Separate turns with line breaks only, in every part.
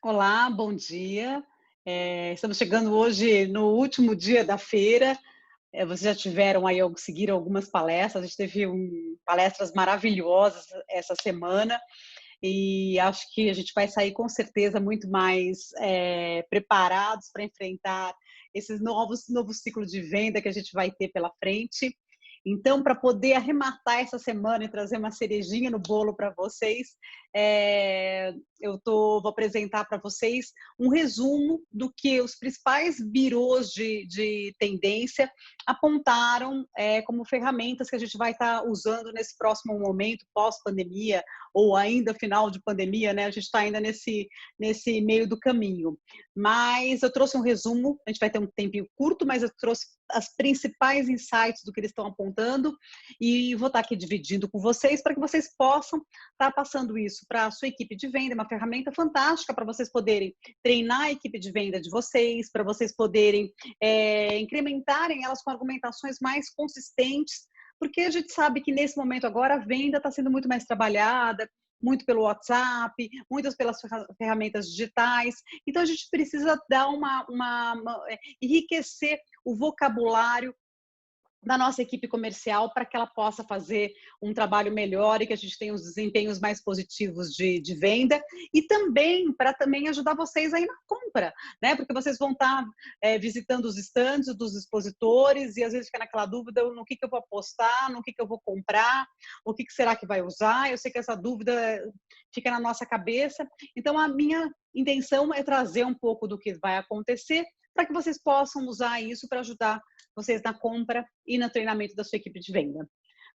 Olá, bom dia. Estamos chegando hoje no último dia da feira. Vocês já tiveram aí, seguiram algumas palestras. A gente teve palestras maravilhosas essa semana e acho que a gente vai sair com certeza muito mais preparados para enfrentar esses novo ciclo de venda que a gente vai ter pela frente. Então, para poder arrematar essa semana e trazer uma cerejinha no bolo para vocês, vou apresentar para vocês um resumo do que os principais birôs de tendência apontaram como ferramentas que a gente vai estar usando nesse próximo momento, pós-pandemia, ou ainda final de pandemia, né? A gente está ainda nesse meio do caminho. Mas eu trouxe um resumo, a gente vai ter um tempinho curto, mas eu trouxe as principais insights do que eles estão apontando e vou estar aqui dividindo com vocês para que vocês possam estar passando isso para a sua equipe de venda, uma ferramenta fantástica para vocês poderem treinar a equipe de venda de vocês, para vocês poderem incrementarem elas com argumentações mais consistentes, porque a gente sabe que nesse momento agora a venda está sendo muito mais trabalhada, muito pelo WhatsApp, muitas pelas ferramentas digitais. Então a gente precisa dar enriquecer o vocabulário da nossa equipe comercial para que ela possa fazer um trabalho melhor e que a gente tenha os desempenhos mais positivos de venda e também para também ajudar vocês aí na compra, né? Porque vocês vão estar visitando os estandes dos expositores e às vezes fica naquela dúvida no que eu vou apostar, no que eu vou comprar, o que será que vai usar. Eu sei que essa dúvida fica na nossa cabeça, então a minha intenção é trazer um pouco do que vai acontecer para que vocês possam usar isso para ajudar vocês na compra e no treinamento da sua equipe de venda.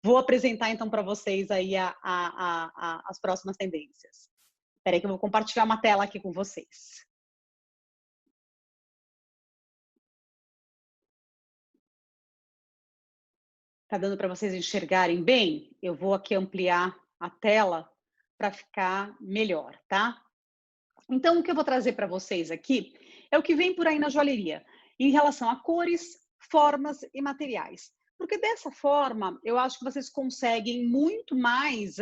Vou apresentar então para vocês aí as próximas tendências. Espera aí que eu vou compartilhar uma tela aqui com vocês. Tá dando para vocês enxergarem bem? Eu vou aqui ampliar a tela para ficar melhor, tá? Então, o que eu vou trazer para vocês aqui é o que vem por aí na joalheria, em relação a cores, formas e materiais. Porque dessa forma, eu acho que vocês conseguem muito mais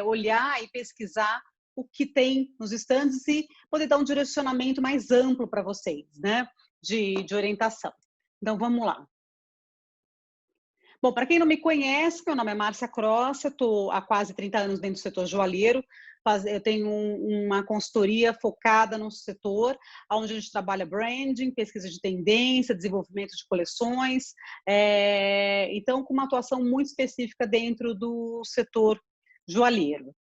olhar e pesquisar o que tem nos estandes e poder dar um direcionamento mais amplo para vocês, né? De orientação. Então, vamos lá. Bom, para quem não me conhece, meu nome é Márcia Cross, eu estou há quase 30 anos dentro do setor joalheiro, eu tenho uma consultoria focada no setor, onde a gente trabalha branding, pesquisa de tendência, desenvolvimento de coleções, então com uma atuação muito específica dentro do setor joalheiro.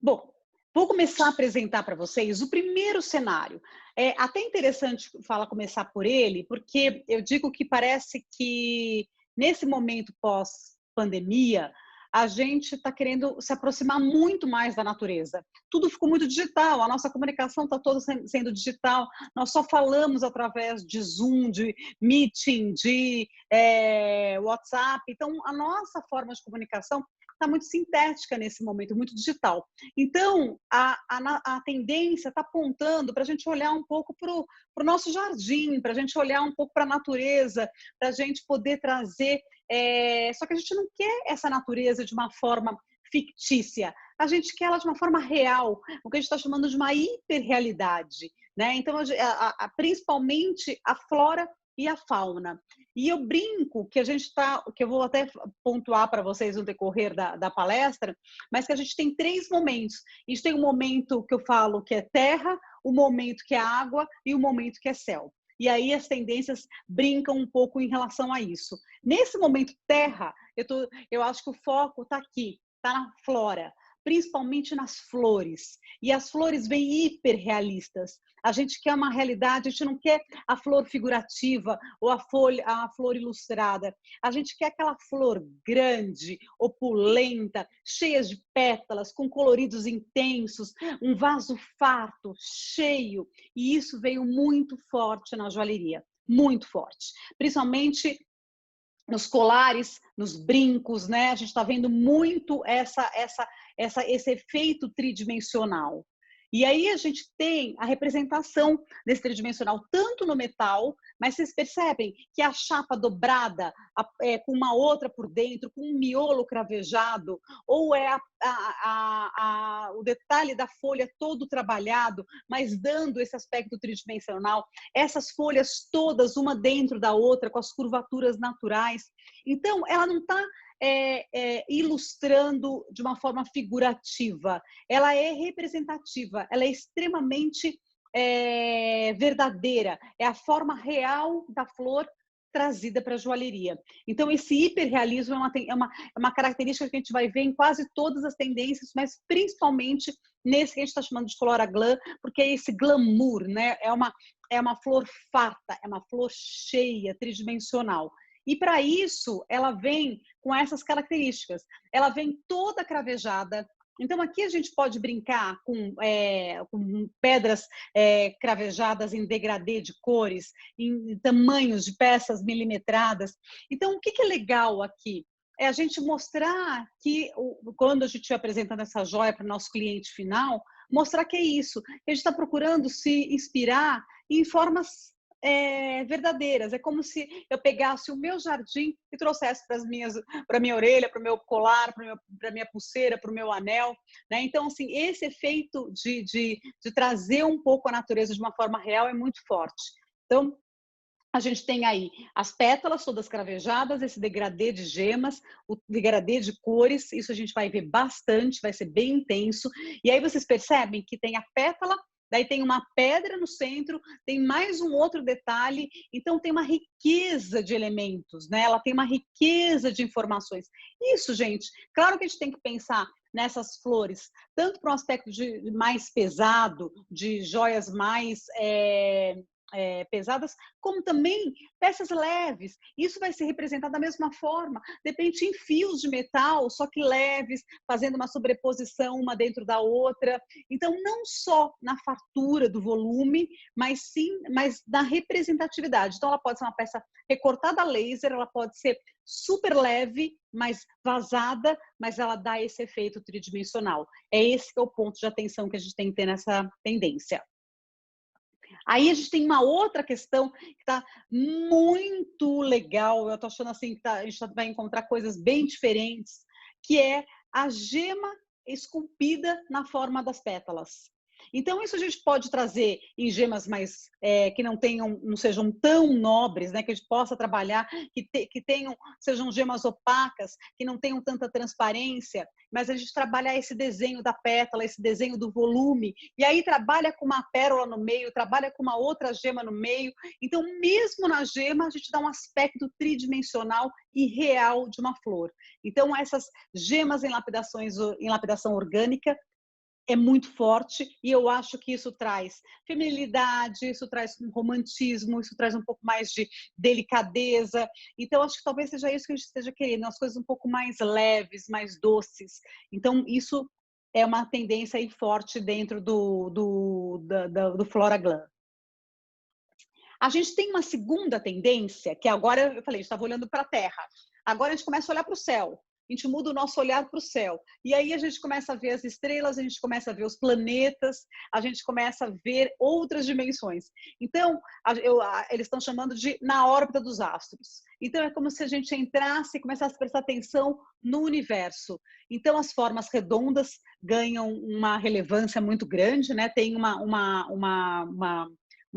Bom, vou começar a apresentar para vocês o primeiro cenário. É até interessante começar por ele, porque eu digo que parece que nesse momento pós-pandemia, a gente está querendo se aproximar muito mais da natureza. Tudo ficou muito digital, a nossa comunicação está toda sendo digital, nós só falamos através de Zoom, de Meeting, de WhatsApp. Então, a nossa forma de comunicação está muito sintética nesse momento, muito digital. Então, a tendência está apontando para a gente olhar um pouco para o nosso jardim, para a gente olhar um pouco para a natureza, para a gente poder trazer. Só que a gente não quer essa natureza de uma forma fictícia, a gente quer ela de uma forma real, o que a gente está chamando de uma hiperrealidade, né? Então, principalmente a flora e a fauna. E eu brinco que a gente está, que eu vou até pontuar para vocês no decorrer da palestra, mas que a gente tem 3 momentos. A gente tem um momento que eu falo que é terra, o momento que é água e o momento que é céu. E aí as tendências brincam um pouco em relação a isso. Nesse momento terra, eu acho que o foco está aqui, está na flora, principalmente nas flores. E as flores vêm hiperrealistas. A gente quer uma realidade, a gente não quer a flor figurativa ou a flor ilustrada. A gente quer aquela flor grande, opulenta, cheia de pétalas, com coloridos intensos, um vaso farto, cheio. E isso veio muito forte na joalheria, muito forte. Principalmente nos colares, nos brincos, né? A gente está vendo muito esse efeito tridimensional. E aí a gente tem a representação desse tridimensional tanto no metal, mas vocês percebem que a chapa dobrada, com uma outra por dentro, com um miolo cravejado, ou é o detalhe da folha todo trabalhado, mas dando esse aspecto tridimensional, essas folhas todas, uma dentro da outra, com as curvaturas naturais. Então, ela não está ilustrando de uma forma figurativa, ela é representativa, ela é extremamente verdadeira, é a forma real da flor trazida para a joalheria. Então, esse hiperrealismo é uma característica que a gente vai ver em quase todas as tendências, mas principalmente nesse que a gente está chamando de Flora Glam, porque é esse glamour, né? É uma flor farta, é uma flor cheia, tridimensional. E para isso, ela vem com essas características. Ela vem toda cravejada. Então, aqui a gente pode brincar com pedras cravejadas em degradê de cores, em tamanhos de peças milimetradas. Então, o que é legal aqui? É a gente mostrar que, quando a gente estiver apresentando essa joia para o nosso cliente final, mostrar que é isso. A gente está procurando se inspirar em formas verdadeiras. É como se eu pegasse o meu jardim e trouxesse para a minha orelha, para o meu colar, para a minha pulseira, para o meu anel, né? Então, assim, esse efeito de trazer um pouco a natureza de uma forma real é muito forte. Então, a gente tem aí as pétalas todas cravejadas, esse degradê de gemas, o degradê de cores, isso a gente vai ver bastante, vai ser bem intenso. E aí vocês percebem que tem a pétala, daí tem uma pedra no centro, tem mais um outro detalhe, então tem uma riqueza de elementos, né? Ela tem uma riqueza de informações. Isso, gente, claro que a gente tem que pensar nessas flores, tanto para um aspecto mais pesado, de joias mais pesadas, como também peças leves. Isso vai ser representado da mesma forma, de repente em fios de metal, só que leves, fazendo uma sobreposição uma dentro da outra. Então, não só na fartura do volume, mas na representatividade. Então, ela pode ser uma peça recortada a laser, ela pode ser super leve, mas vazada, mas ela dá esse efeito tridimensional. É esse que é o ponto de atenção que a gente tem que ter nessa tendência. Aí a gente tem uma outra questão que está muito legal, eu estou achando assim que a gente vai encontrar coisas bem diferentes, que é a gema esculpida na forma das pétalas. Então, isso a gente pode trazer em gemas mais que não sejam tão nobres, né? Que a gente possa trabalhar, sejam gemas opacas, que não tenham tanta transparência, mas a gente trabalhar esse desenho da pétala, esse desenho do volume, e aí trabalha com uma pérola no meio, trabalha com uma outra gema no meio. Então, mesmo na gema, a gente dá um aspecto tridimensional e real de uma flor. Então, essas gemas em lapidação orgânica é muito forte, e eu acho que isso traz feminilidade, isso traz um romantismo, isso traz um pouco mais de delicadeza. Então, acho que talvez seja isso que a gente esteja querendo, as coisas um pouco mais leves, mais doces. Então, isso é uma tendência aí forte dentro do Flora Glam. A gente tem uma segunda tendência, que agora eu falei, a gente estava olhando para a Terra. Agora a gente começa a olhar para o céu. A gente muda o nosso olhar para o céu. E aí a gente começa a ver as estrelas, a gente começa a ver os planetas, a gente começa a ver outras dimensões. Então, eles estão chamando de na órbita dos astros. Então, é como se a gente entrasse e começasse a prestar atenção no universo. Então, as formas redondas ganham uma relevância muito grande, né? Tem uma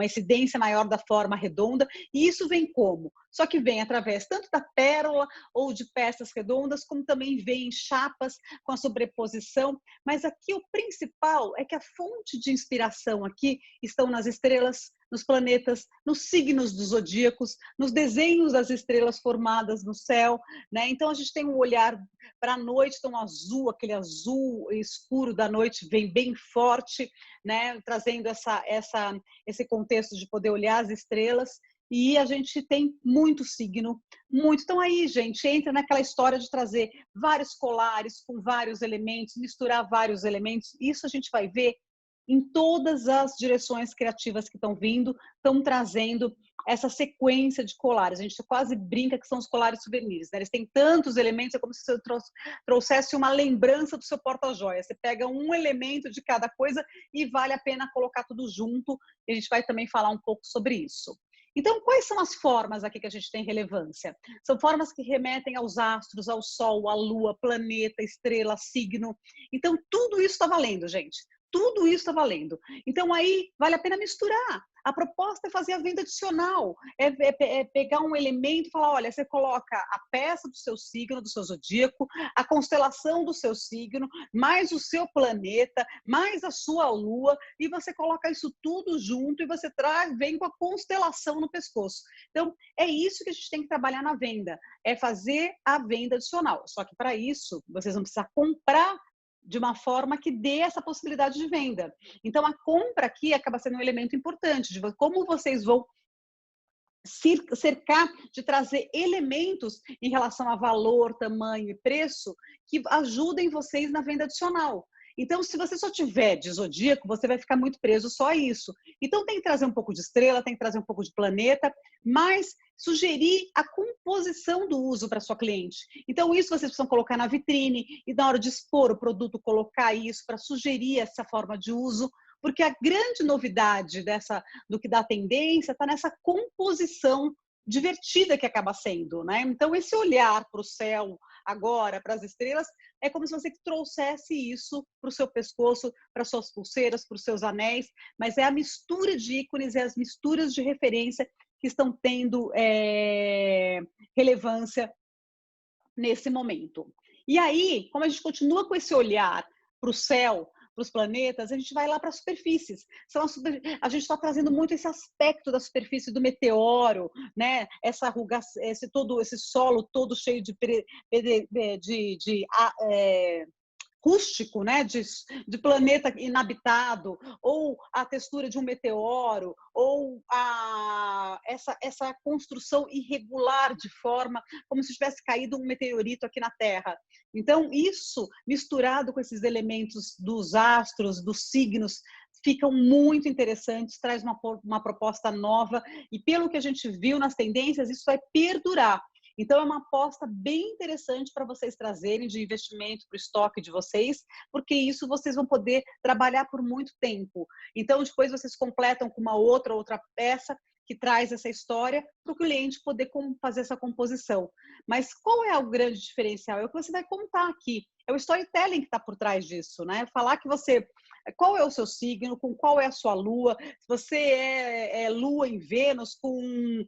incidência maior da forma redonda, e isso vem como? Só que vem através tanto da pérola ou de peças redondas, como também vem em chapas com a sobreposição, mas aqui o principal é que a fonte de inspiração aqui estão nas estrelas, nos planetas, nos signos dos zodíacos, nos desenhos das estrelas formadas no céu, né? Então a gente tem um olhar para a noite, então azul, aquele azul escuro da noite vem bem forte, né? Trazendo esse contexto de poder olhar as estrelas. E a gente tem muito signo, muito. Então aí, gente, entra naquela história de trazer vários colares com vários elementos, misturar vários elementos. Isso a gente vai ver em todas as direções criativas que estão vindo, estão trazendo essa sequência de colares. A gente quase brinca que são os colares souvenirs, né? Eles têm tantos elementos, é como se você trouxesse uma lembrança do seu porta-joia. Você pega um elemento de cada coisa e vale a pena colocar tudo junto. E a gente vai também falar um pouco sobre isso. Então, quais são as formas aqui que a gente tem relevância? São formas que remetem aos astros, ao Sol, à Lua, planeta, estrela, signo. Então, tudo isso está valendo, gente. Tudo isso está valendo. Então, aí vale a pena misturar. A proposta é fazer a venda adicional, é pegar um elemento e falar, olha, você coloca a peça do seu signo, do seu zodíaco, a constelação do seu signo, mais o seu planeta, mais a sua lua, e você coloca isso tudo junto e você vem com a constelação no pescoço. Então, é isso que a gente tem que trabalhar na venda, é fazer a venda adicional. Só que para isso, vocês vão precisar comprar de uma forma que dê essa possibilidade de venda. Então, a compra aqui acaba sendo um elemento importante, de como vocês vão cercar de trazer elementos em relação a valor, tamanho e preço que ajudem vocês na venda adicional. Então, se você só tiver de zodíaco, você vai ficar muito preso só a isso. Então, tem que trazer um pouco de estrela, tem que trazer um pouco de planeta, mas sugerir a composição do uso para sua cliente. Então, isso vocês precisam colocar na vitrine e na hora de expor o produto, colocar isso para sugerir essa forma de uso, porque a grande novidade do que dá tendência está nessa composição divertida que acaba sendo, né? Então, esse olhar para o céu agora, para as estrelas, é como se você trouxesse isso para o seu pescoço, para suas pulseiras, para os seus anéis, mas é a mistura de ícones, é as misturas de referência que estão tendo relevância nesse momento. E aí, como a gente continua com esse olhar para o céu, para os planetas, a gente vai lá para as superfícies. A gente está trazendo muito esse aspecto da superfície do meteoro, né? Essa esse solo todo cheio de rústico, né, de planeta inabitado, ou a textura de um meteoro, ou essa construção irregular de forma, como se tivesse caído um meteorito aqui na Terra. Então, isso, misturado com esses elementos dos astros, dos signos, ficam muito interessantes, traz uma proposta nova, e pelo que a gente viu nas tendências, isso vai perdurar. Então, é uma aposta bem interessante para vocês trazerem de investimento para o estoque de vocês, porque isso vocês vão poder trabalhar por muito tempo. Então, depois vocês completam com uma outra peça que traz essa história para o cliente poder fazer essa composição. Mas qual é o grande diferencial? É o que você vai contar aqui. É o storytelling que está por trás disso, né? Falar que qual é o seu signo, com qual é a sua lua, se você é lua em Vênus, com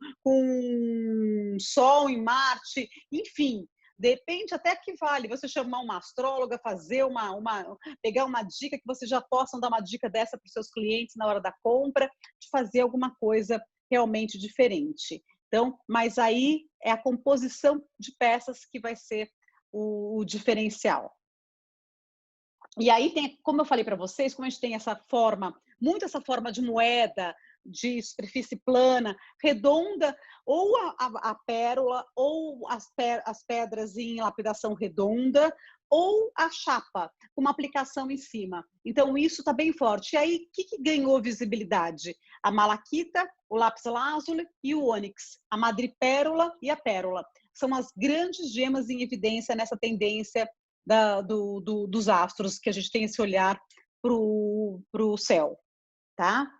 sol em Marte, enfim. De repente, até que vale você chamar uma astróloga, fazer pegar uma dica que vocês já possam dar uma dica dessa para os seus clientes na hora da compra, de fazer alguma coisa realmente diferente. Então, mas aí é a composição de peças que vai ser o diferencial. E aí tem, como eu falei para vocês, como a gente tem essa forma de moeda, de superfície plana, redonda, ou a pérola, ou as pedras em lapidação redonda, ou a chapa, com uma aplicação em cima. Então, isso está bem forte. E aí, o que ganhou visibilidade? A malaquita, o lápis lazuli e o ônix, a madrepérola e a pérola. São as grandes gemas em evidência nessa tendência dos astros, que a gente tem esse olhar para o céu, tá?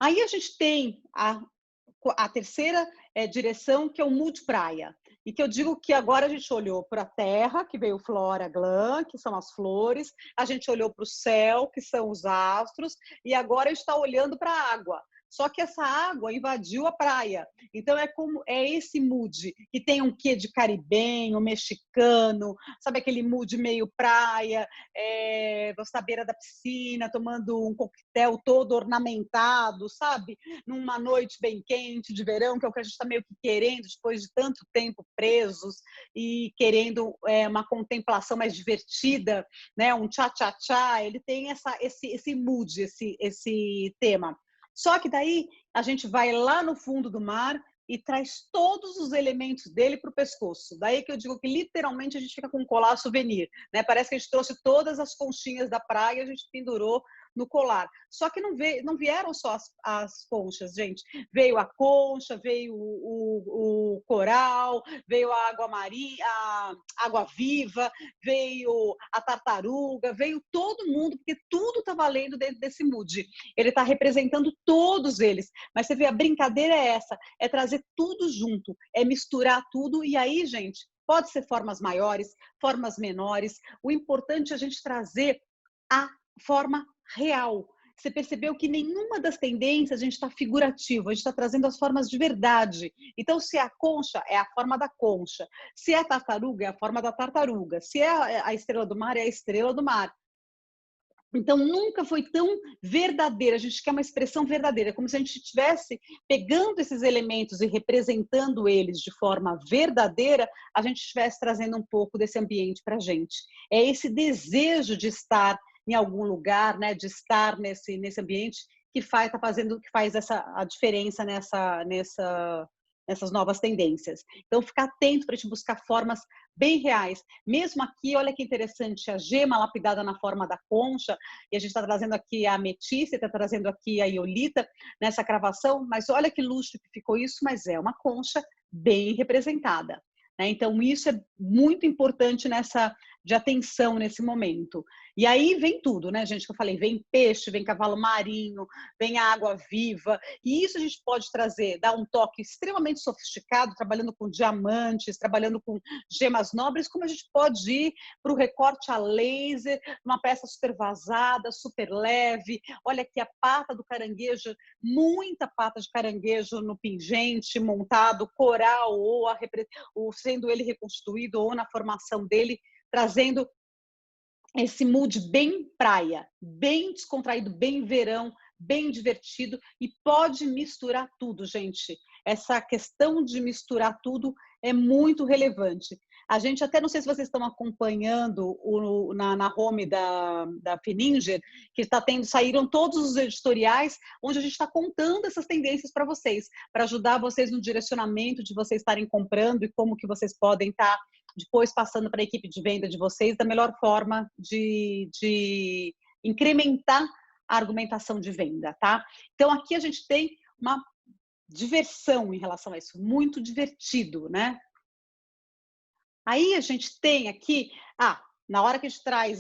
Aí a gente tem a terceira direção, que é o multipraia, e que eu digo que agora a gente olhou para a terra, que veio Flora Glam, que são as flores, a gente olhou para o céu, que são os astros, e agora a gente está olhando para a água. Só que essa água invadiu a praia. Então é esse mood que tem um quê de caribenho, mexicano, sabe aquele mood meio praia, você tá à beira da piscina, tomando um coquetel todo ornamentado, sabe? Numa noite bem quente de verão, que é o que a gente está meio que querendo depois de tanto tempo presos e querendo uma contemplação mais divertida, né? Um tchá-tchá-tchá, ele tem esse mood, esse tema. Só que daí a gente vai lá no fundo do mar e traz todos os elementos dele para o pescoço. Daí que eu digo que literalmente a gente fica com um colar souvenir, né? Parece que a gente trouxe todas as conchinhas da praia, a gente pendurou no colar. Só que não vieram só as conchas, gente. Veio a concha, veio o coral, veio a água marinha, a água viva, veio a tartaruga, veio todo mundo, porque tudo está valendo dentro desse mood. Ele está representando todos eles. Mas você vê, a brincadeira é essa, é trazer tudo junto, é misturar tudo. E aí, gente, pode ser formas maiores, formas menores. O importante é a gente trazer a forma real. Você percebeu que nenhuma das tendências a gente está figurativo, a gente está trazendo as formas de verdade. Então, se é a concha, é a forma da concha. Se é a tartaruga, é a forma da tartaruga. Se é a estrela do mar, é a estrela do mar. Então, nunca foi tão verdadeira. A gente quer uma expressão verdadeira, como se a gente estivesse pegando esses elementos e representando eles de forma verdadeira, a gente estivesse trazendo um pouco desse ambiente para a gente. É esse desejo de estar em algum lugar, né, de estar nesse ambiente que faz a diferença nessas novas tendências. Então, ficar atento para a gente buscar formas bem reais. Mesmo aqui, olha que interessante, a gema lapidada na forma da concha, e a gente está trazendo aqui a ametista, está trazendo aqui a iolita nessa cravação, mas olha que luxo que ficou isso, mas é uma concha bem representada. Né? Então, isso é muito importante de atenção nesse momento. E aí vem tudo, né, gente, que eu falei, vem peixe, vem cavalo marinho, vem a água viva, e isso a gente pode trazer, dar um toque extremamente sofisticado, trabalhando com diamantes, trabalhando com gemas nobres, como a gente pode ir para o recorte a laser, uma peça super vazada, super leve. Olha aqui a pata do caranguejo, muita pata de caranguejo no pingente, montado, coral, ou sendo ele reconstruído, ou na formação dele, trazendo esse mood bem praia, bem descontraído, bem verão, bem divertido, e pode misturar tudo, gente. Essa questão de misturar tudo é muito relevante. A gente até, não sei se vocês estão acompanhando na home da Fininger, que saíram todos os editoriais, onde a gente está contando essas tendências para vocês, para ajudar vocês no direcionamento de vocês estarem comprando e como que vocês podem estar depois passando para a equipe de venda de vocês da melhor forma de incrementar a argumentação de venda, tá? Então, aqui a gente tem uma diversão em relação a isso, muito divertido, né? Aí a gente tem aqui, na hora que a gente traz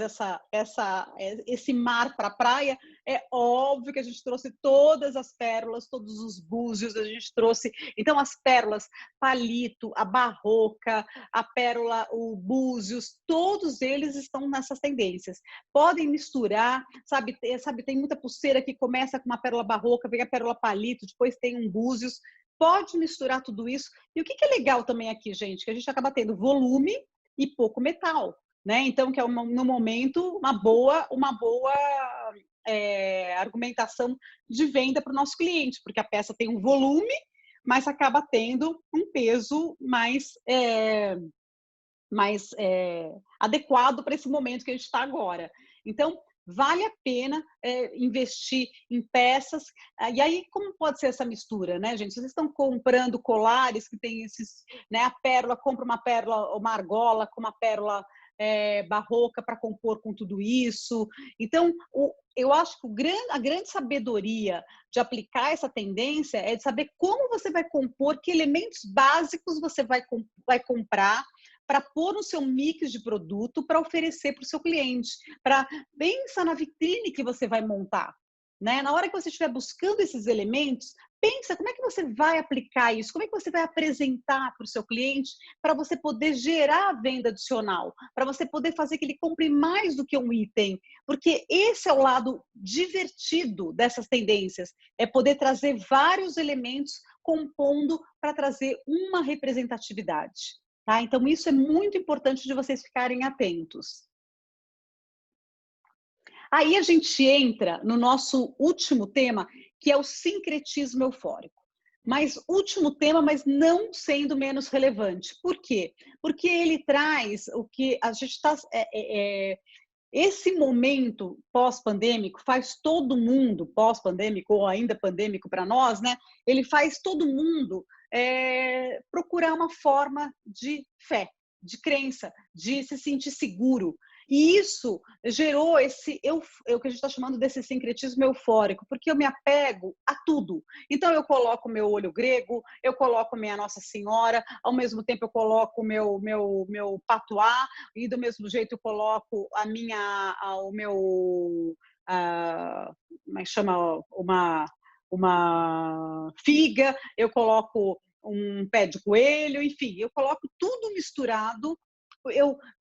esse mar para a praia, é óbvio que a gente trouxe todas as pérolas, todos os búzios, a gente trouxe, então as pérolas, palito, a barroca, a pérola, o búzios, todos eles estão nessas tendências. Podem misturar, sabe, tem muita pulseira que começa com uma pérola barroca, vem a pérola palito, depois tem um búzios, pode misturar tudo isso. E o que é legal também aqui, gente, que a gente acaba tendo volume e pouco metal, né? Então, que é no momento uma boa argumentação de venda para o nosso cliente, porque a peça tem um volume, mas acaba tendo um peso mais adequado para esse momento que a gente está agora. Então, vale a pena investir em peças. E aí, como pode ser essa mistura, né, gente? Vocês estão comprando colares que tem esses, né? A pérola, compra uma pérola, uma argola com uma pérola barroca para compor com tudo isso. Então, eu acho que a grande sabedoria de aplicar essa tendência é de saber como você vai compor, que elementos básicos você vai comprar para pôr no seu mix de produto para oferecer para o seu cliente, para pensar na vitrine que você vai montar. Né? Na hora que você estiver buscando esses elementos, pensa como é que você vai aplicar isso, como é que você vai apresentar para o seu cliente para você poder gerar venda adicional, para você poder fazer que ele compre mais do que um item, porque esse é o lado divertido dessas tendências, é poder trazer vários elementos compondo para trazer uma representatividade. Tá? Então, isso é muito importante de vocês ficarem atentos. Aí a gente entra no nosso último tema, que é o sincretismo eufórico. Mas último tema, mas não sendo menos relevante. Por quê? Porque ele traz o que a gente está... esse momento pós-pandêmico faz todo mundo, pós-pandêmico ou ainda pandêmico para nós, né? Ele faz todo mundo procurar uma forma de fé, de crença, de se sentir seguro. E isso gerou o que a gente está chamando desse sincretismo eufórico, porque eu me apego a tudo. Então, eu coloco meu olho grego, eu coloco minha Nossa Senhora, ao mesmo tempo eu coloco meu patuá, e do mesmo jeito eu coloco o meu, como é que chama? Uma figa, eu coloco um pé de coelho, enfim, eu coloco tudo misturado.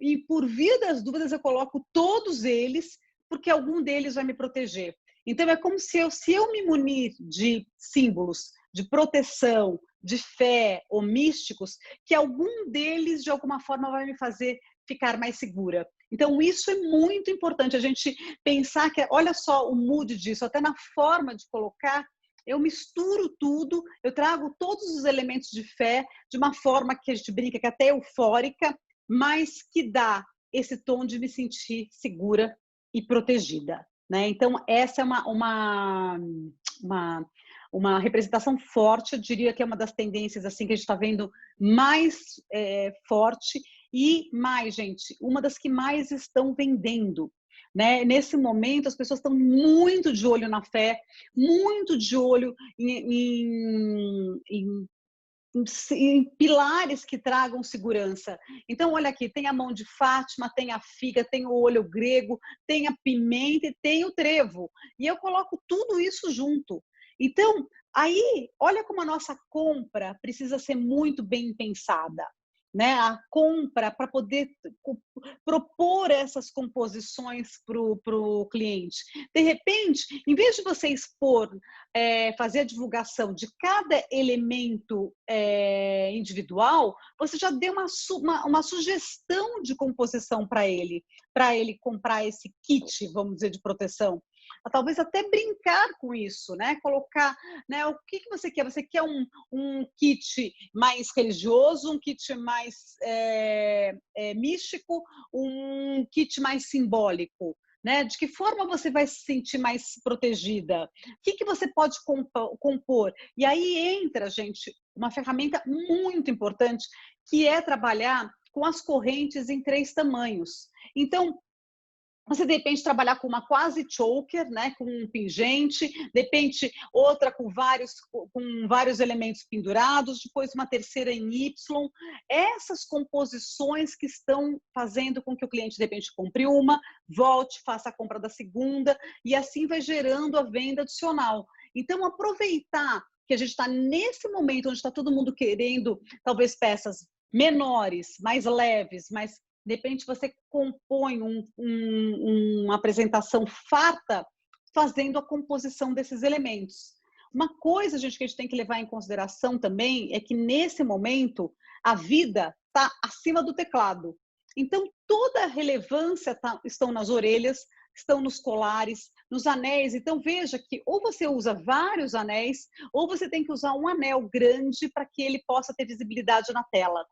E por via das dúvidas, eu coloco todos eles, porque algum deles vai me proteger. Então, é como se eu me munir de símbolos de proteção, de fé ou místicos, que algum deles, de alguma forma, vai me fazer ficar mais segura. Então, isso é muito importante, a gente pensar que, olha só o mood disso, até na forma de colocar, eu misturo tudo, eu trago todos os elementos de fé de uma forma que a gente brinca que é até eufórica, mas que dá esse tom de me sentir segura e protegida, né? Então, essa é uma representação forte, eu diria que é uma das tendências assim que a gente está vendo mais forte e mais, gente, uma das que mais estão vendendo. Né? Nesse momento, as pessoas estão muito de olho na fé, muito de olho em pilares que tragam segurança. Então, olha aqui, tem a mão de Fátima, tem a figa, tem o olho grego, tem a pimenta e tem o trevo. E eu coloco tudo isso junto. Então, aí, olha como a nossa compra precisa ser muito bem pensada. Né? A compra para poder propor essas composições para o cliente. De repente, em vez de você expor, fazer a divulgação de cada elemento individual, você já deu uma sugestão de composição para ele comprar esse kit, vamos dizer, de proteção. Talvez até brincar com isso, né? Colocar, né? O que você quer? Você quer um kit mais religioso, um kit mais místico, um kit mais simbólico? Né? De que forma você vai se sentir mais protegida? O que você pode compor? E aí entra, gente, uma ferramenta muito importante, que é trabalhar com as correntes em 3 tamanhos. Então, você, de repente, trabalhar com uma quase choker, né, com um pingente, de repente, outra com vários elementos pendurados, depois uma terceira em Y. Essas composições que estão fazendo com que o cliente, de repente, compre uma, volte, faça a compra da segunda, e assim vai gerando a venda adicional. Então, aproveitar que a gente está nesse momento onde está todo mundo querendo, talvez, peças menores, mais leves, mais de repente você compõe uma apresentação farta fazendo a composição desses elementos. Uma coisa, gente, que a gente tem que levar em consideração também é que nesse momento a vida está acima do teclado. Então, toda a relevância estão nas orelhas, estão nos colares, nos anéis. Então, veja que ou você usa vários anéis, ou você tem que usar um anel grande para que ele possa ter visibilidade na tela.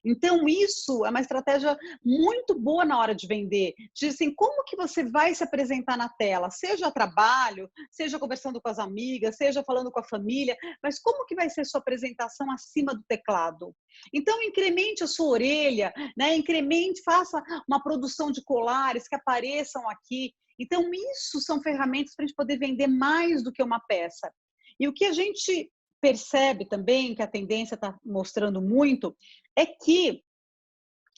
Então, isso é uma estratégia muito boa na hora de vender. Diz assim, como que você vai se apresentar na tela? Seja a trabalho, seja conversando com as amigas, seja falando com a família, mas como que vai ser sua apresentação acima do teclado? Então, incremente a sua orelha, né? Incremente, faça uma produção de colares que apareçam aqui. Então, isso são ferramentas para a gente poder vender mais do que uma peça. E o que a gente percebe também, que a tendência está mostrando muito, é que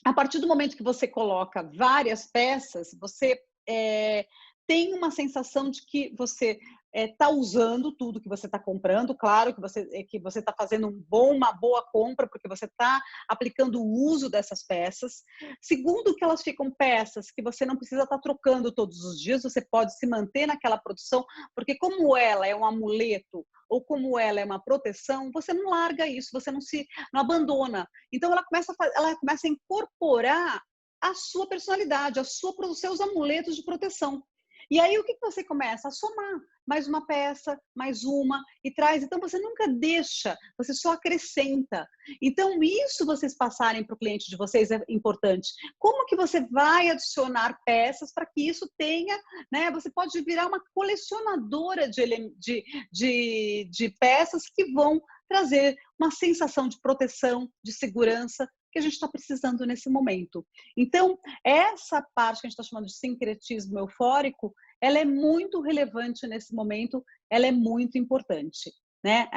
a partir do momento que você coloca várias peças, você tem uma sensação de que você está usando tudo que você está comprando, claro que você está fazendo uma boa compra, porque você está aplicando o uso dessas peças. Segundo, que elas ficam peças que você não precisa estar trocando todos os dias, você pode se manter naquela produção, porque como ela é um amuleto, ou como ela é uma proteção, você não larga isso, você não abandona. Então, ela começa a incorporar a sua personalidade, os seus amuletos de proteção. E aí, o que você começa? A somar mais uma peça, mais uma, e traz. Então, você nunca deixa, você só acrescenta. Então, isso vocês passarem para o cliente de vocês é importante. Como que você vai adicionar peças para que isso tenha, né? Você pode virar uma colecionadora de peças que vão trazer uma sensação de proteção, de segurança, que a gente está precisando nesse momento. Então, essa parte que a gente está chamando de sincretismo eufórico, ela é muito relevante nesse momento, ela é muito importante, né?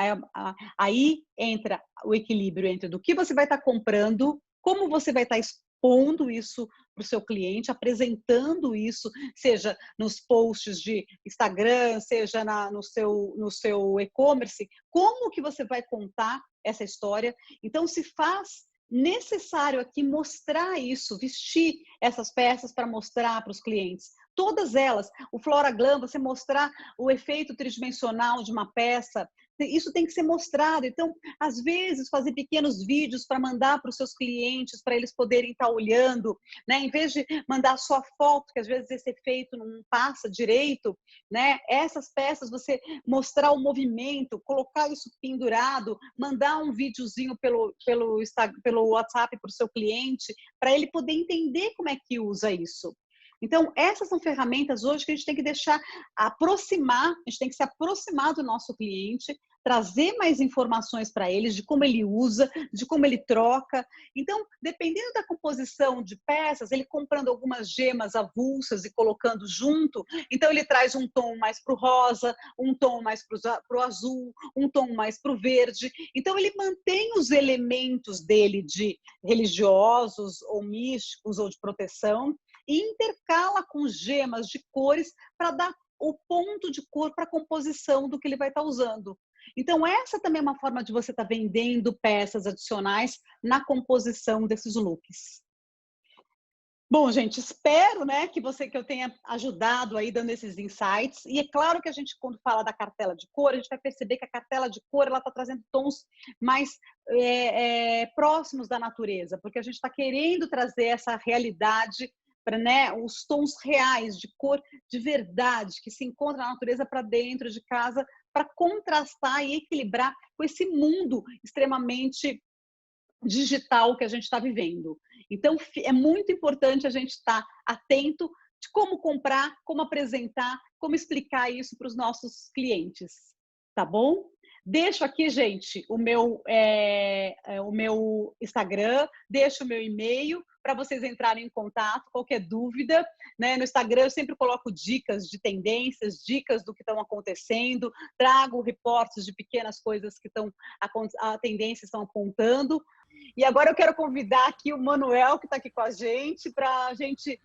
Aí entra o equilíbrio entre do que você vai estar comprando, como você vai estar expondo isso para o seu cliente, apresentando isso, seja nos posts de Instagram, seja no seu e-commerce, como que você vai contar essa história. Então, se faz necessário aqui mostrar isso, vestir essas peças para mostrar para os clientes. Todas elas, o Flora Glam, você mostrar o efeito tridimensional de uma peça, isso tem que ser mostrado. Então, às vezes, fazer pequenos vídeos para mandar para os seus clientes, para eles poderem estar olhando, né? Em vez de mandar só a foto, que às vezes esse efeito não passa direito, né? Essas peças, você mostrar o movimento, colocar isso pendurado, mandar um videozinho pelo WhatsApp para o seu cliente, para ele poder entender como é que usa isso. Então, essas são ferramentas hoje que a gente tem que aproximar, a gente tem que se aproximar do nosso cliente, trazer mais informações para eles de como ele usa, de como ele troca. Então, dependendo da composição de peças, ele comprando algumas gemas avulsas e colocando junto, então ele traz um tom mais para o rosa, um tom mais para o azul, um tom mais para o verde. Então, ele mantém os elementos dele de religiosos ou místicos ou de proteção, e intercala com gemas de cores para dar o ponto de cor para a composição do que ele vai estar usando. Então, essa também é uma forma de você estar vendendo peças adicionais na composição desses looks. Bom, gente, espero, né, que eu tenha ajudado aí dando esses insights. E é claro que a gente, quando fala da cartela de cor, a gente vai perceber que a cartela de cor ela está trazendo tons mais próximos da natureza, porque a gente está querendo trazer essa realidade para, né, os tons reais de cor de verdade que se encontra na natureza para dentro de casa, para contrastar e equilibrar com esse mundo extremamente digital que a gente está vivendo. Então, é muito importante a gente estar atento de como comprar, como apresentar, como explicar isso para os nossos clientes, tá bom? Deixo aqui, gente, o meu Instagram, deixo o meu e-mail para vocês entrarem em contato, qualquer dúvida, né? No Instagram eu sempre coloco dicas de tendências, dicas do que estão acontecendo, trago reportes de pequenas coisas que a tendência estão apontando. E agora eu quero convidar aqui o Manuel, que está aqui com a gente, para a gente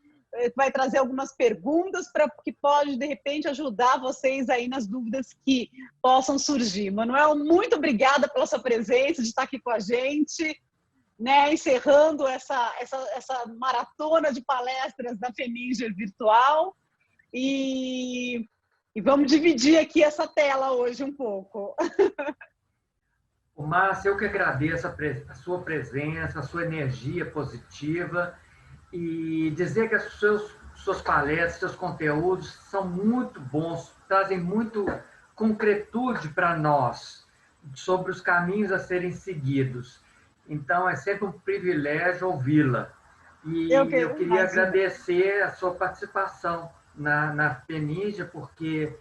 vai trazer algumas perguntas que pode, de repente, ajudar vocês aí nas dúvidas que possam surgir. Manuel, muito obrigada pela sua presença, de estar aqui com a gente, né, encerrando essa maratona de palestras da Feninger Virtual. E vamos dividir aqui essa tela hoje um pouco.
Márcia, eu que agradeço a sua presença, a sua energia positiva e dizer que as suas palestras, seus conteúdos são muito bons, trazem muito concretude para nós sobre os caminhos a serem seguidos. Então, é sempre um privilégio ouvi-la. E eu queria agradecer a sua participação na Feninger, porque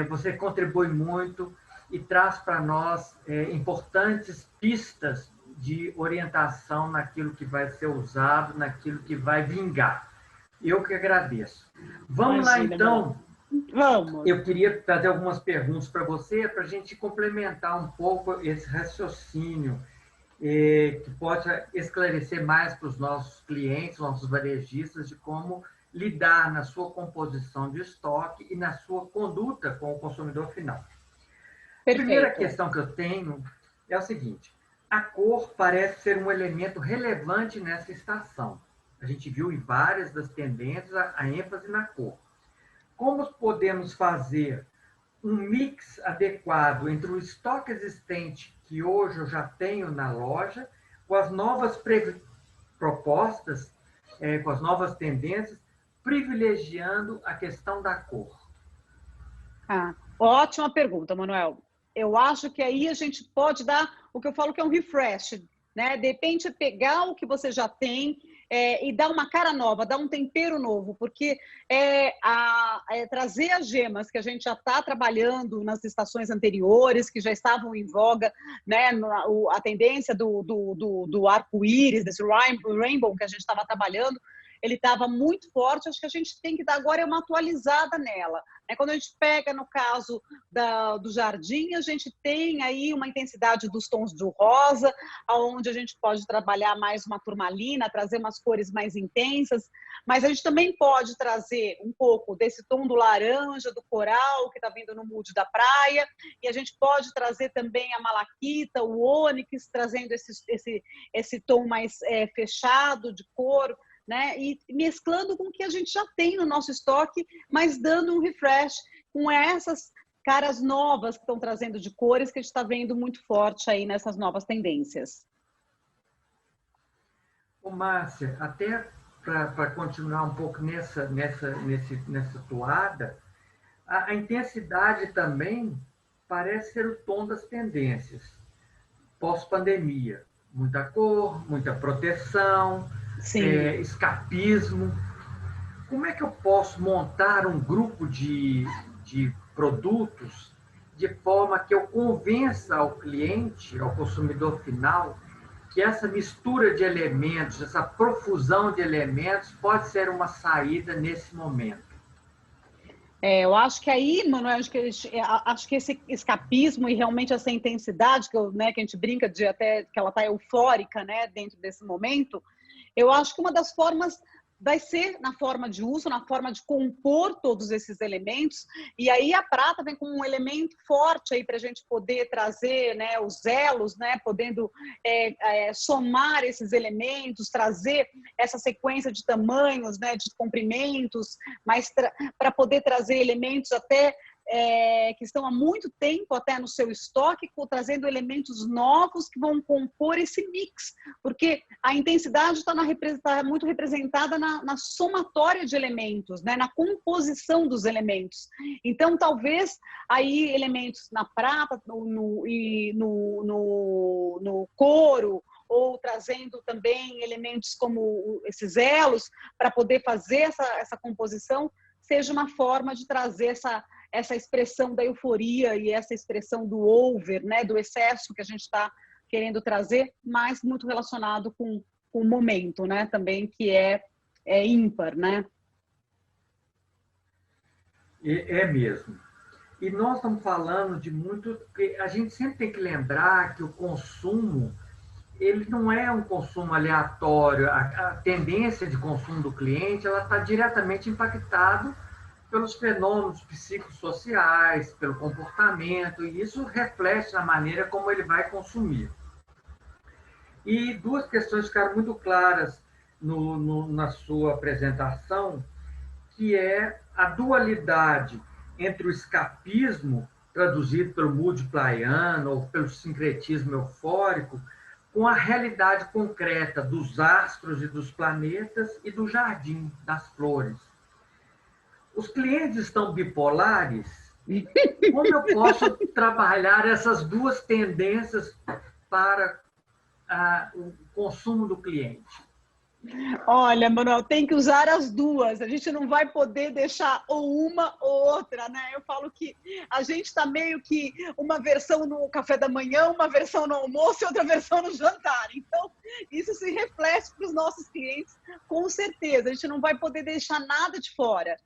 você contribui muito e traz para nós importantes pistas de orientação naquilo que vai ser usado, naquilo que vai vingar. Eu que agradeço. Vamos lá, então.
Vamos.
Eu queria trazer algumas perguntas para você, para a gente complementar um pouco esse raciocínio, que pode esclarecer mais para os nossos clientes, nossos varejistas, de como lidar na sua composição de estoque e na sua conduta com o consumidor final. Perfeito. A primeira questão que eu tenho é o seguinte: a cor parece ser um elemento relevante nessa estação. A gente viu em várias das tendências a ênfase na cor. Como podemos fazer um mix adequado entre o estoque existente que hoje eu já tenho na loja, com as novas propostas, com as novas tendências, privilegiando a questão da cor?
Ótima pergunta, Manuel. Eu acho que aí a gente pode dar o que eu falo que é um refresh, né? De repente, pegar o que você já tem, e dar uma cara nova, dar um tempero novo, porque trazer as gemas que a gente já está trabalhando nas estações anteriores, que já estavam em voga, né, a tendência do arco-íris, desse rainbow que a gente estava trabalhando, ele estava muito forte, acho que a gente tem que dar agora uma atualizada nela. Quando a gente pega, no caso do jardim, a gente tem aí uma intensidade dos tons de rosa, onde a gente pode trabalhar mais uma turmalina, trazer umas cores mais intensas, mas a gente também pode trazer um pouco desse tom do laranja, do coral, que está vindo no mood da praia, e a gente pode trazer também a malaquita, o ônix, trazendo esse tom mais fechado de cor, né? E mesclando com o que a gente já tem no nosso estoque, mas dando um refresh com essas caras novas que estão trazendo de cores que a gente está vendo muito forte aí nessas novas tendências.
Ô, Márcia, até para continuar um pouco nessa toada, a intensidade também parece ser o tom das tendências. Pós-pandemia, muita cor, muita proteção, escapismo. Como é que eu posso montar um grupo de produtos de forma que eu convença ao cliente, ao consumidor final, que essa mistura de elementos, essa profusão de elementos pode ser uma saída nesse momento?
Eu acho que aí, Manuel, acho que esse escapismo e realmente essa intensidade que a gente brinca de até que ela está eufórica, né, dentro desse momento, eu acho que uma das formas vai ser na forma de uso, na forma de compor todos esses elementos, e aí a prata vem como um elemento forte aí para a gente poder trazer, né, os elos, né, podendo somar esses elementos, trazer essa sequência de tamanhos, né, de comprimentos, mas para poder trazer elementos até que estão há muito tempo até no seu estoque, trazendo elementos novos que vão compor esse mix, porque a intensidade está muito representada na somatória de elementos, né? Na composição dos elementos. Então, talvez aí elementos na prata no couro, ou trazendo também elementos como esses elos, para poder fazer essa composição, seja uma forma de trazer essa expressão da euforia e essa expressão do over, né, do excesso que a gente está querendo trazer, mas muito relacionado com o momento, né, também, que é ímpar, né?
É mesmo. E nós estamos falando de muito... A gente sempre tem que lembrar que o consumo, ele não é um consumo aleatório. A tendência de consumo do cliente, ela está diretamente impactada pelos fenômenos psicossociais, pelo comportamento, e isso reflete na maneira como ele vai consumir. E duas questões ficaram muito claras na sua apresentação, que é a dualidade entre o escapismo, traduzido pelo mood plaiano ou pelo sincretismo eufórico, com a realidade concreta dos astros e dos planetas e do jardim, das flores. Os clientes estão bipolares? Como eu posso trabalhar essas duas tendências para o consumo do cliente?
Olha, Manuel, tem que usar as duas. A gente não vai poder deixar ou uma ou outra, né? Eu falo que a gente está meio que uma versão no café da manhã, uma versão no almoço e outra versão no jantar. Então, isso se reflete para os nossos clientes, com certeza. A gente não vai poder deixar nada de fora.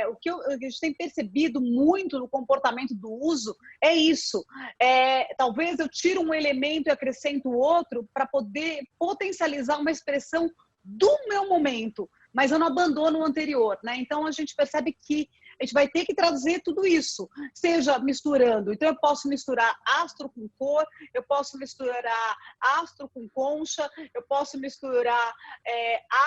O que a gente tem percebido muito no comportamento do uso é isso. Talvez eu tiro um elemento e acrescento outro para poder potencializar uma expressão do meu momento, mas eu não abandono o anterior, né? Então a gente percebe que a gente vai ter que traduzir tudo isso, seja misturando. Então eu posso misturar astro com cor, eu posso misturar astro com concha, eu posso misturar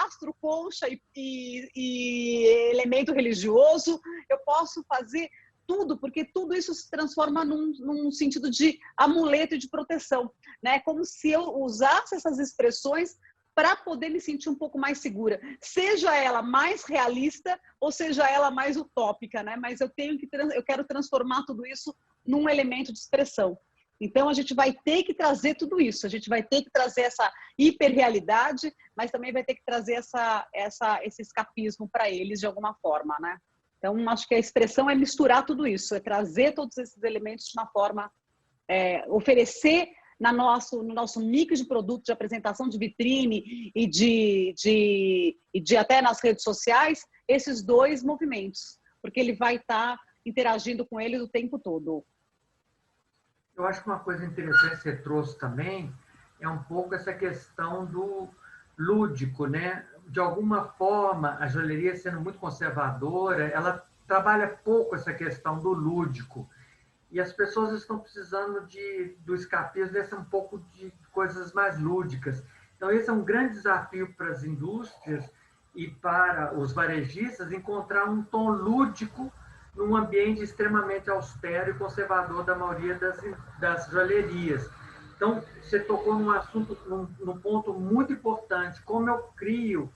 astro, concha e elemento religioso, eu posso fazer tudo, porque tudo isso se transforma num sentido de amuleto e de proteção, né? Como se eu usasse essas expressões para poder me sentir um pouco mais segura, seja ela mais realista ou seja ela mais utópica, né? Mas eu quero transformar tudo isso num elemento de expressão. Então, a gente vai ter que trazer tudo isso, a gente vai ter que trazer essa hiperrealidade, mas também vai ter que trazer esse escapismo para eles de alguma forma, né? Então, acho que a expressão é misturar tudo isso, é trazer todos esses elementos de uma forma, oferecer no nosso mix de produtos, de apresentação de vitrine e de até nas redes sociais, esses dois movimentos, porque ele vai estar interagindo com ele o tempo todo.
Eu acho que uma coisa interessante que você trouxe também é um pouco essa questão do lúdico, né? De alguma forma, a joalheria, sendo muito conservadora, ela trabalha pouco essa questão do lúdico. E as pessoas estão precisando do escapismo, desse um pouco de coisas mais lúdicas. Então, esse é um grande desafio para as indústrias e para os varejistas encontrar um tom lúdico num ambiente extremamente austero e conservador da maioria das joalherias. Então, você tocou num assunto, num ponto muito importante, como eu crio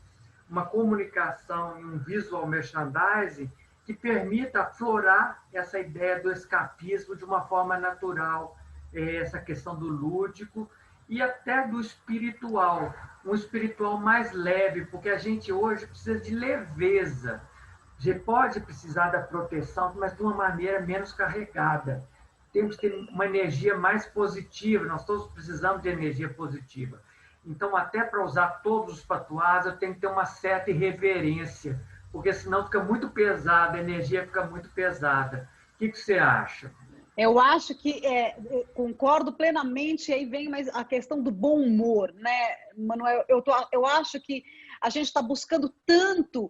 uma comunicação e um visual merchandising que permita aflorar essa ideia do escapismo de uma forma natural, essa questão do lúdico e até do espiritual, um espiritual mais leve, porque a gente hoje precisa de leveza. A gente pode precisar da proteção, mas de uma maneira menos carregada. Temos que ter uma energia mais positiva, nós todos precisamos de energia positiva. Então, até para usar todos os patuás, eu tenho que ter uma certa irreverência, porque senão fica muito pesada, a energia fica muito pesada. O que você acha?
Eu acho que concordo plenamente, aí vem mais a questão do bom humor, né, Manuel? Eu acho que a gente está buscando tanto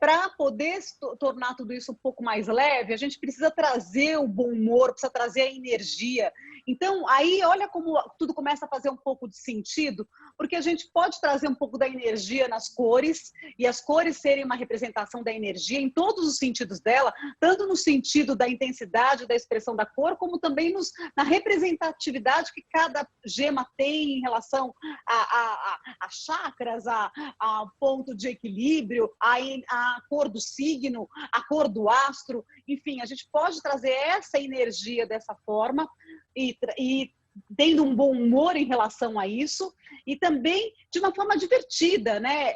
para poder tornar tudo isso um pouco mais leve, a gente precisa trazer o bom humor, precisa trazer a energia. Então, aí, olha como tudo começa a fazer um pouco de sentido, porque a gente pode trazer um pouco da energia nas cores, e as cores serem uma representação da energia em todos os sentidos dela, tanto no sentido da intensidade, da expressão da cor, como também na representatividade que cada gema tem em relação a chakras, a ponto de equilíbrio, a cor do signo, a cor do astro. Enfim, a gente pode trazer essa energia dessa forma e tendo um bom humor em relação a isso e também de uma forma divertida, né?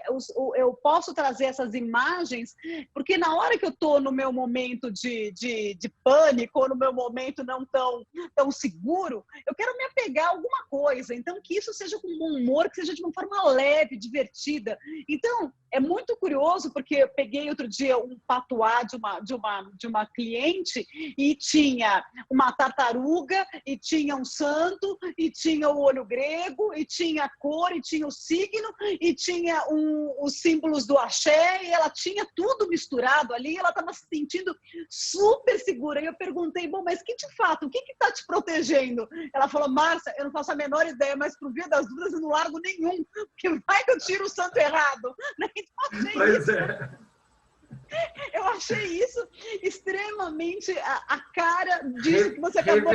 Eu posso trazer essas imagens porque na hora que eu estou no meu momento de pânico ou no meu momento não tão seguro, eu quero me apegar a alguma coisa. Então, que isso seja com bom humor, que seja de uma forma leve, divertida. Então, é muito curioso porque eu peguei outro dia um patuá de uma cliente e tinha uma tartaruga e tinha um santo e tinha o olho grego e tinha a cor e tinha o signo e tinha os símbolos do axé e ela tinha tudo misturado ali, ela estava se sentindo super segura. E eu perguntei, bom, mas que de fato, o que está te protegendo? Ela falou, Márcia, eu não faço a menor ideia, mas por via das dúvidas eu não largo nenhum, porque vai que eu tiro o santo errado. Então,
pois é.
Eu achei isso extremamente a cara disso que você acabou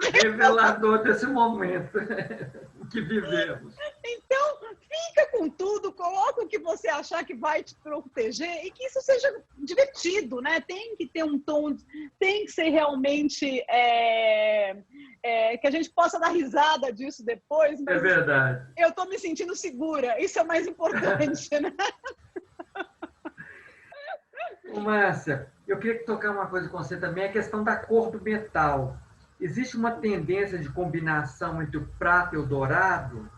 de revelador desse momento que vivemos.
Então, fica com tudo, coloca o que você achar que vai te proteger e que isso seja divertido, né? Tem que ter um tom, tem que ser realmente que a gente possa dar risada disso depois. Mas
é verdade.
Eu estou me sentindo segura, isso é o mais importante, né?
Márcia, eu queria tocar uma coisa com você também, a questão da cor do metal. Existe uma tendência de combinação entre o prata e o dourado?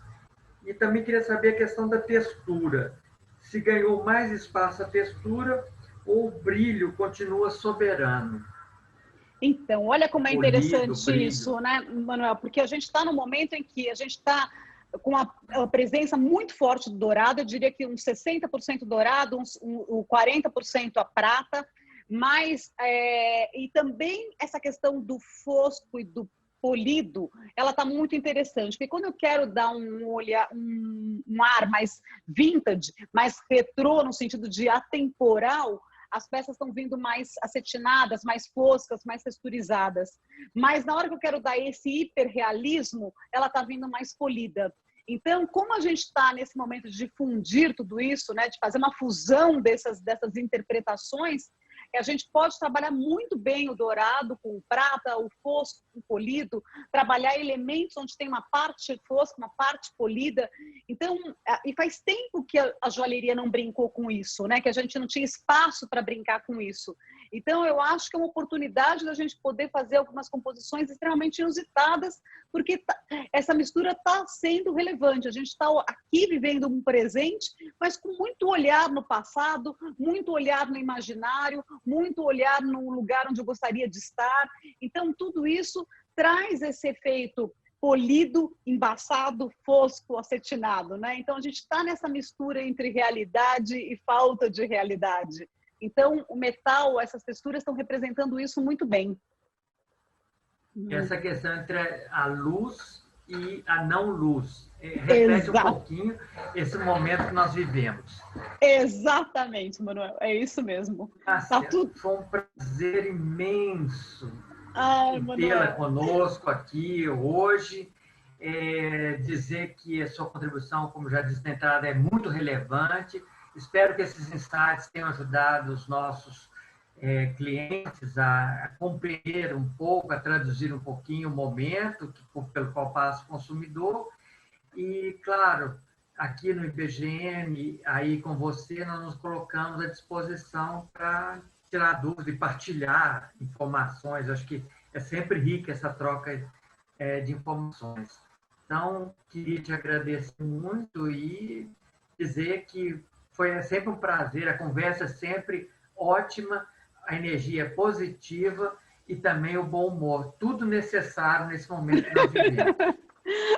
E também queria saber a questão da textura. Se ganhou mais espaço a textura ou o brilho continua soberano?
Então, olha como é interessante
Brilho.
isso, né, Manuel? Porque a gente está no momento em que a gente está com a presença muito forte do dourado, eu diria que uns 60% dourado, uns 40% a prata, mas e também essa questão do fosco e do polido, ela está muito interessante, porque quando eu quero dar um ar mais vintage, mais retrô, no sentido de atemporal, as peças estão vindo mais acetinadas, mais foscas, mais texturizadas. Mas na hora que eu quero dar esse hiperrealismo, ela está vindo mais polida. Então, como a gente está nesse momento de fundir tudo isso, né, de fazer uma fusão dessas interpretações, A gente pode trabalhar muito bem o dourado com o prata, o fosco com o polido, trabalhar elementos onde tem uma parte fosca, uma parte polida. Então, e faz tempo que a joalheria não brincou com isso, né? Que a gente não tinha espaço para brincar com isso. Então, eu acho que é uma oportunidade da gente poder fazer algumas composições extremamente inusitadas, porque essa mistura está sendo relevante. A gente está aqui vivendo um presente, mas com muito olhar no passado, muito olhar no imaginário, muito olhar no lugar onde eu gostaria de estar. Então, tudo isso traz esse efeito polido, embaçado, fosco, acetinado, né? Então, a gente está nessa mistura entre realidade e falta de realidade. Então, o metal, essas texturas estão representando isso muito bem.
Essa questão entre a luz e a não luz. Repete um pouquinho esse momento que nós vivemos.
Exatamente, Manuel. É isso mesmo.
Tá tudo... Foi um prazer imenso tê-la conosco aqui hoje. Dizer que a sua contribuição, como já disse na entrada, é muito relevante. Espero que esses insights tenham ajudado os nossos clientes a compreender um pouco, a traduzir um pouquinho o momento pelo qual passa o consumidor. E, claro, aqui no IBGM, aí com você, nós nos colocamos à disposição para tirar dúvidas e partilhar informações. Acho que é sempre rica essa troca de informações. Então, queria te agradecer muito e dizer que foi sempre um prazer, a conversa é sempre ótima, a energia é positiva e também o bom humor. Tudo necessário nesse momento que nós vivemos.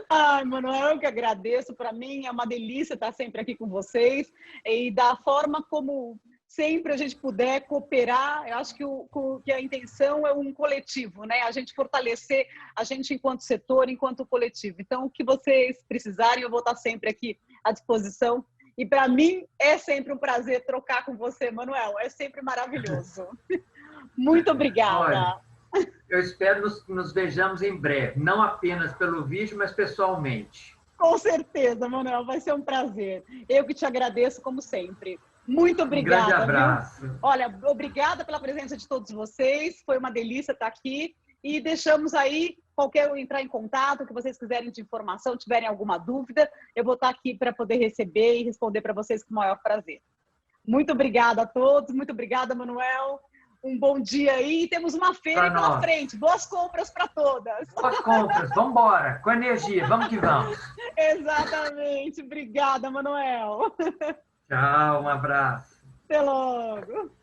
Ai, Manuel, eu que agradeço. Para mim é uma delícia estar sempre aqui com vocês e da forma como sempre a gente puder cooperar. Eu acho que a intenção é um coletivo, né? A gente fortalecer a gente enquanto setor, enquanto coletivo. Então, o que vocês precisarem, eu vou estar sempre aqui à disposição. E para mim é sempre um prazer trocar com você, Manuel. É sempre maravilhoso. Muito obrigada.
Olha, eu espero nos vejamos em breve, não apenas pelo vídeo, mas pessoalmente.
Com certeza, Manuel, vai ser um prazer. Eu que te agradeço, como sempre. Muito obrigada.
Um grande abraço.
Viu? Olha, obrigada pela presença de todos vocês. Foi uma delícia estar aqui. E deixamos aí, qualquer entrar em contato, que vocês quiserem de informação, tiverem alguma dúvida, eu vou estar aqui para poder receber e responder para vocês com o maior prazer. Muito obrigada a todos. Muito obrigada, Manuel. Um bom dia aí. Temos uma feira pela frente. Boas compras para todas.
Boas compras. Vamos embora. Com energia. Vamos que vamos.
Exatamente. Obrigada, Manuel.
Tchau. Um abraço.
Até logo.